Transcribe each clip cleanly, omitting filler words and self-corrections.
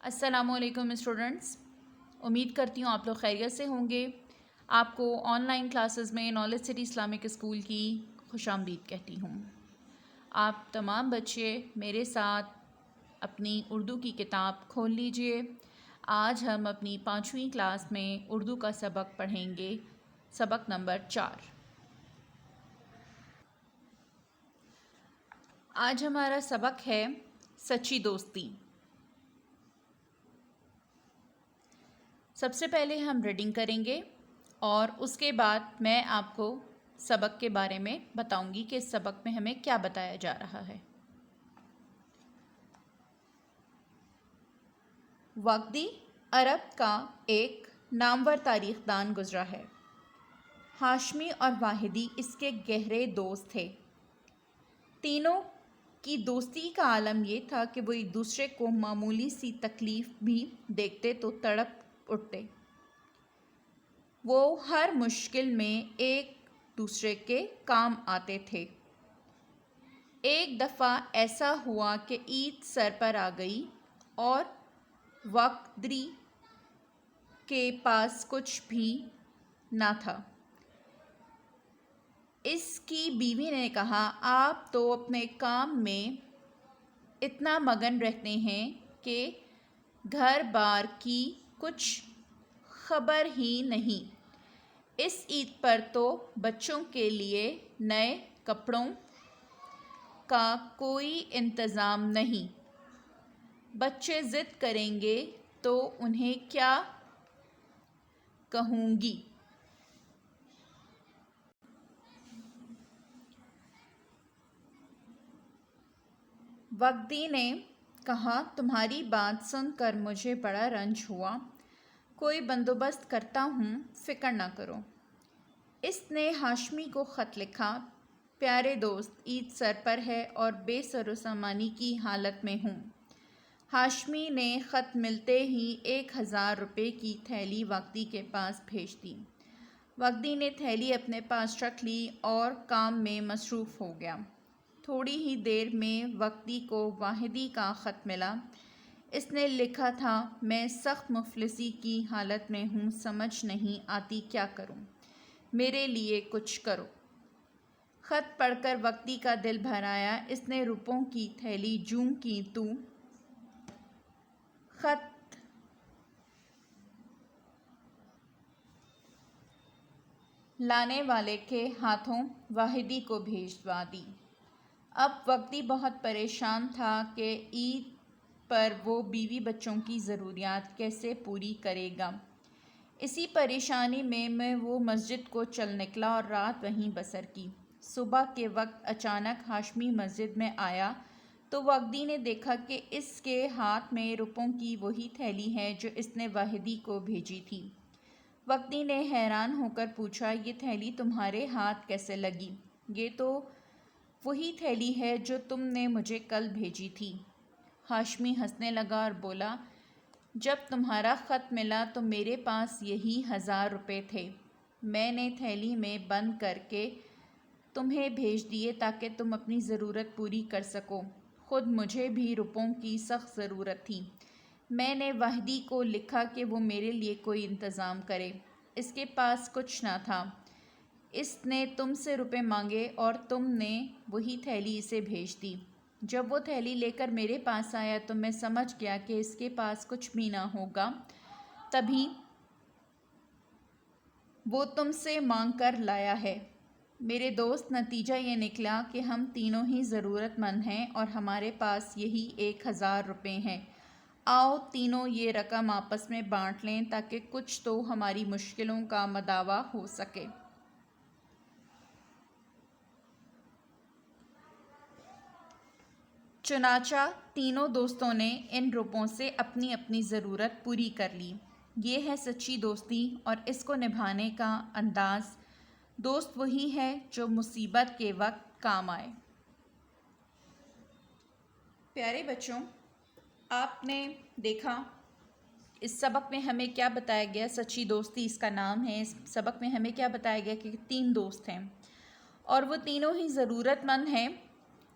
السلام علیکم اسٹوڈنٹس، امید کرتی ہوں آپ لوگ خیریت سے ہوں گے۔ آپ کو آن لائن کلاسز میں نالج سٹی اسلامک اسکول کی خوش آمدید کہتی ہوں۔ آپ تمام بچے میرے ساتھ اپنی اردو کی کتاب کھول لیجئے۔ آج ہم اپنی 5ویں کلاس میں اردو کا سبق پڑھیں گے، سبق نمبر 4۔ آج ہمارا سبق ہے سچی دوستی۔ سب سے پہلے ہم ریڈنگ کریں گے اور اس کے بعد میں آپ کو سبق کے بارے میں بتاؤں گی کہ اس سبق میں ہمیں کیا بتایا جا رہا ہے۔ وقدی عرب کا ایک نامور تاریخ دان گزرا ہے۔ ہاشمی اور واحدی اس کے گہرے دوست تھے۔ تینوں کی دوستی کا عالم یہ تھا کہ وہ ایک دوسرے کو معمولی سی تکلیف بھی دیکھتے تو تڑپ اٹھتے۔ وہ ہر مشکل میں ایک دوسرے کے کام آتے تھے۔ ایک دفعہ ایسا ہوا کہ عید سر پر آ گئی اور وقدی کے پاس کچھ بھی نہ تھا۔ اس کی بیوی نے کہا، آپ تو اپنے کام میں اتنا مگن رہتے ہیں کہ گھر بار کی کچھ خبر ہی نہیں۔ اس عید پر تو بچوں کے لیے نئے کپڑوں کا کوئی انتظام نہیں۔ بچے ضد کریں گے تو انہیں کیا کہوں گی؟ وقدی نے کہا، تمہاری بات سن کر مجھے بڑا رنج ہوا، کوئی بندوبست کرتا ہوں، فکر نہ کرو۔ اس نے ہاشمی کو خط لکھا، پیارے دوست، عید سر پر ہے اور بے سر و سامانی کی حالت میں ہوں۔ ہاشمی نے خط ملتے ہی 1000 روپے کی تھیلی وقدی کے پاس بھیج دی۔ وقدی نے تھیلی اپنے پاس رکھ لی اور کام میں مصروف ہو گیا۔ تھوڑی ہی دیر میں وقدی کو واحدی کا خط ملا۔ اس نے لکھا تھا، میں سخت مفلسی کی حالت میں ہوں، سمجھ نہیں آتی کیا کروں، میرے لیے کچھ کرو۔ خط پڑھ کر وقدی کا دل بھر آیا۔ اس نے روپوں کی تھیلی جوں کی توں خط لانے والے کے ہاتھوں واحدی کو بھیجوا دی۔ اب وقدی بہت پریشان تھا کہ عید پر وہ بیوی بچوں کی ضروریات کیسے پوری کرے گا۔ اسی پریشانی میں وہ مسجد کو چل نکلا اور رات وہیں بسر کی۔ صبح کے وقت اچانک ہاشمی مسجد میں آیا تو وقدی نے دیکھا کہ اس کے ہاتھ میں روپوں کی وہی تھیلی ہے جو اس نے واحدی کو بھیجی تھی۔ وقدی نے حیران ہو کر پوچھا، یہ تھیلی تمہارے ہاتھ کیسے لگی؟ یہ تو وہی تھیلی ہے جو تم نے مجھے کل بھیجی تھی۔ ہاشمی ہنسنے لگا اور بولا، جب تمہارا خط ملا تو میرے پاس یہی 1000 روپے تھے، میں نے تھیلی میں بند کر کے تمہیں بھیج دیے تاکہ تم اپنی ضرورت پوری کر سکو۔ خود مجھے بھی روپوں کی سخت ضرورت تھی۔ میں نے واحدی کو لکھا کہ وہ میرے لیے کوئی انتظام کرے۔ اس کے پاس کچھ نہ تھا۔ اس نے تم سے روپے مانگے اور تم نے وہی تھیلی اسے بھیج دی۔ جب وہ تھیلی لے کر میرے پاس آیا تو میں سمجھ گیا کہ اس کے پاس کچھ بھی نہ ہوگا، تبھی وہ تم سے مانگ کر لایا ہے۔ میرے دوست، نتیجہ یہ نکلا کہ ہم تینوں ہی ضرورت مند ہیں اور ہمارے پاس یہی 1000 روپے ہیں۔ آؤ تینوں یہ رقم آپس میں بانٹ لیں تاکہ کچھ تو ہماری مشکلوں کا مداوع ہو سکے۔ چنانچہ تینوں دوستوں نے ان روپوں سے اپنی اپنی ضرورت پوری کر لی۔ یہ ہے سچی دوستی اور اس کو نبھانے کا انداز۔ دوست وہی ہے جو مصیبت کے وقت کام آئے۔ پیارے بچوں، آپ نے دیکھا اس سبق میں ہمیں کیا بتایا گیا، سچی دوستی اس کا نام ہے۔ اس سبق میں ہمیں کیا بتایا گیا کہ 3 دوست ہیں اور وہ تینوں ہی ضرورت مند ہیں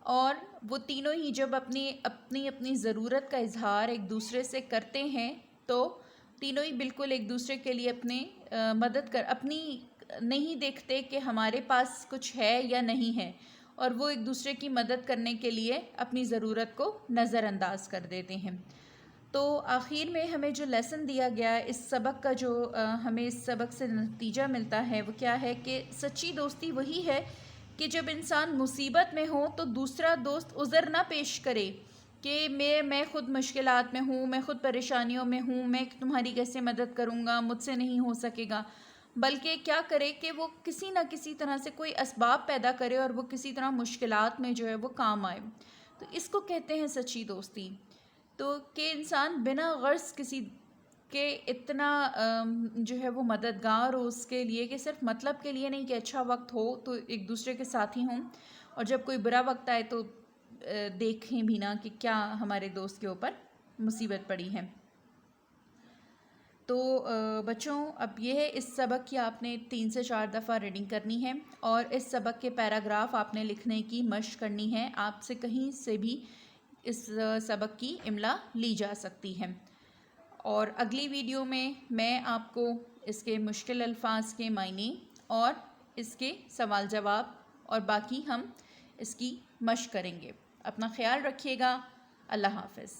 اور وہ تینوں ہی جب اپنی ضرورت کا اظہار ایک دوسرے سے کرتے ہیں تو تینوں ہی بالکل ایک دوسرے کے لیے اپنی نہیں دیکھتے کہ ہمارے پاس کچھ ہے یا نہیں ہے، اور وہ ایک دوسرے کی مدد کرنے کے لیے اپنی ضرورت کو نظر انداز کر دیتے ہیں۔ تو آخر میں ہمیں جو لیسن دیا گیا ہے اس سبق کا، جو ہمیں اس سبق سے نتیجہ ملتا ہے وہ کیا ہے کہ سچی دوستی وہی ہے کہ جب انسان مصیبت میں ہو تو دوسرا دوست عذر نہ پیش کرے کہ میں خود مشکلات میں ہوں، میں خود پریشانیوں میں ہوں، میں تمہاری کیسے مدد کروں گا، مجھ سے نہیں ہو سکے گا، بلکہ کیا کرے کہ وہ کسی نہ کسی طرح سے کوئی اسباب پیدا کرے اور وہ کسی طرح مشکلات میں جو ہے وہ کام آئے۔ تو اس کو کہتے ہیں سچی دوستی۔ تو کہ انسان بنا غرض کسی کہ اتنا جو ہے وہ مددگار ہو اس کے لیے، کہ صرف مطلب کے لیے نہیں کہ اچھا وقت ہو تو ایک دوسرے کے ساتھی ہوں، اور جب کوئی برا وقت آئے تو دیکھیں بھی نہ کہ کیا ہمارے دوست کے اوپر مصیبت پڑی ہے۔ تو بچوں اب یہ ہے، اس سبق کی آپ نے 3 سے 4 دفعہ ریڈنگ کرنی ہے، اور اس سبق کے پیراگراف آپ نے لکھنے کی مشق کرنی ہے۔ آپ سے کہیں سے بھی اس سبق کی املا لی جا سکتی ہے، اور اگلی ویڈیو میں آپ کو اس کے مشکل الفاظ کے معنی اور اس کے سوال جواب اور باقی ہم اس کی مشق کریں گے۔ اپنا خیال رکھیے گا۔ اللہ حافظ۔